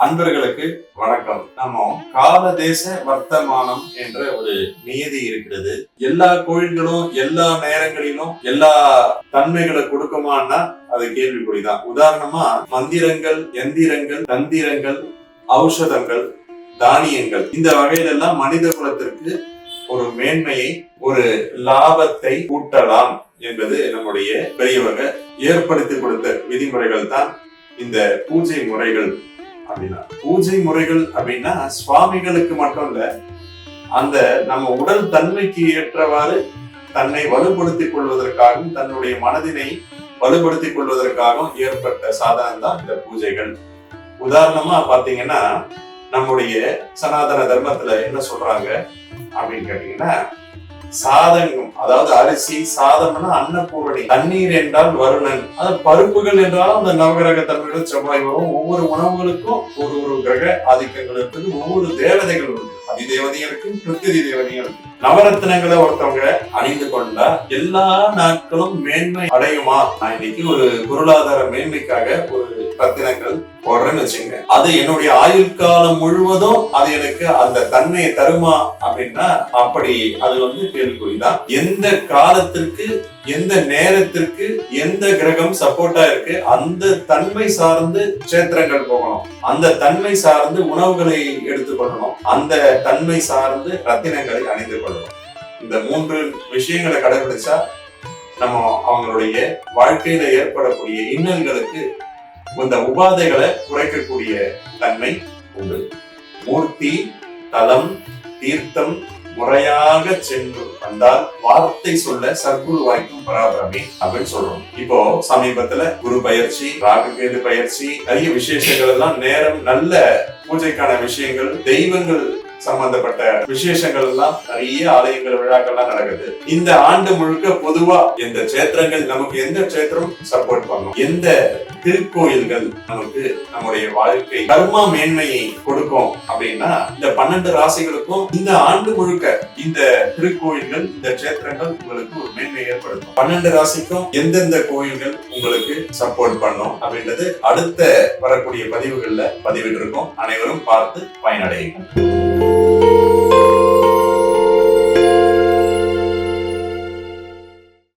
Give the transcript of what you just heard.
அன்பர்களுக்கு வணக்கம். நம்ம கால தேச வர்த்தமானம் என்ற ஒரு நியதி இருக்கிறது. எல்லா கோயில்களும் எல்லா நேரங்களிலும் எல்லா தன்மைகளை கொடுக்குமான்னா அது கேள்விக்குறிதான். உதாரணமா மந்திரங்கள், எந்திரங்கள், தந்திரங்கள், ஔஷதங்கள், தானியங்கள் இந்த வகையிலெல்லாம் மனித குலத்திற்கு ஒரு மேன்மையை, ஒரு லாபத்தை கூட்டலாம் என்பது நம்முடைய பெரியவங்க ஏற்படுத்தி கொடுத்த விதிமுறைகள் தான் இந்த பூஜை முறைகள். அப்படின்னா பூஜை முறைகள் அப்படின்னா சுவாமிகளுக்கு மட்டும் இல்ல, அந்த நம்ம உடல் தன்மைக்கு ஏற்றவாறு தன்னை வலுப்படுத்திக் கொள்வதற்காகவும் தன்னுடைய மனதினை வலுப்படுத்திக் கொள்வதற்காகவும் ஏற்பட்ட சாதனம் தான் இந்த பூஜைகள். உதாரணமா பாத்தீங்கன்னா நம்முடைய சனாதன தர்மத்துல என்ன சொல்றாங்க அப்படின்னு கேட்டீங்கன்னா, சாதங்கம், அதாவது அரிசி, சாதம்னா அன்னபூரணி, தண்ணீர் என்றால் வருணன், அது பருப்புகள் என்றாலும் அந்த நவகிரக தன்மைகள் செவ்வாய் வரும். ஒவ்வொரு உணவுகளுக்கும் ஒரு ஒரு கிரக ஆதிக்கங்கள் இருக்குது, ஒவ்வொரு தேவதைகள் இருக்கு, அதிதேவதையும் இருக்கு, பிரத்யதி தேவதையும் இருக்கு. நவரத்னங்களை ஒருத்தவங்க அணிந்து கொண்டா எல்லா நாட்களும் மேன்மை அடையுமா? நான் இன்னைக்கு ஒரு பொருளாதார மேன்மைக்காக ஒரு ரத்தினங்கள் போடுறேன்னு வச்சுங்க, அது என்னுடைய ஆயுள் காலம் முழுவதும் அது எனக்கு அந்த தன்மையை தருமா அப்படின்னா அப்படி அது கேள்விக்குறிதான். எந்த காலத்திற்கு, எந்த நேரத்திற்கு எந்த கிரகம் சப்போர்ட்டா இருக்கு அந்த தன்மை சார்ந்து கஷேத்திரங்கள் போகணும், அந்த தன்மை சார்ந்து உணவுகளை எடுத்துக்கொள்ளணும், அந்த தன்மை சார்ந்து ரத்தினங்களை அணிந்து கொள்ளணும். இந்த 3 விஷயங்களை கடைபிடிச்சா நம்ம அவங்களுடைய வாழ்க்கையில ஏற்படக்கூடிய இன்னல்களுக்கு இந்த உபாதைகளை குறைக்கக்கூடிய தன்மை உண்டு. மூர்த்தி, தலம், தீர்த்தம் முறையாக சென்று வந்தால் வார்த்தை சொல்ல சர்க்குரு வாய்க்கும் பராபரமே அப்படின்னு சொல்றோம். இப்போ சமீபத்துல குரு பயிற்சி, ராகுகேது பயிற்சி, நிறைய விசேஷங்கள் எல்லாம் நேரம், நல்ல பூஜைக்கான விஷயங்கள், தெய்வங்கள் சம்பந்தப்பட்ட விசேஷங்கள் எல்லாம் நிறைய ஆலயங்கள், விழாக்கள்லாம் நடக்குது. இந்த ஆண்டு முழுக்க பொதுவா எந்த கஷேத்திரங்கள் நமக்கு, எந்த கஷேத்திரம் சப்போர்ட் பண்ணும், எந்த திருக்கோயில்கள் நமக்கு நம்முடைய வாழ்க்கை கர்மா மேன்மையை கொடுக்கும் அப்படின்னா இந்த 12 ராசிகளுக்கும் இந்த ஆண்டு முழுக்க இந்த திருக்கோயில்கள், இந்த கஷேத்திரங்கள் உங்களுக்கு ஒரு மேன்மை ஏற்படுத்தும். 12 ராசிக்கும் எந்தெந்த கோயில்கள் உங்களுக்கு சப்போர்ட் பண்ணும் அப்படின்றது அடுத்த வரக்கூடிய பதிவுகள்ல பதிவிட்டிருக்கோம். அனைவரும் பார்த்து பயனடையுங்கள்.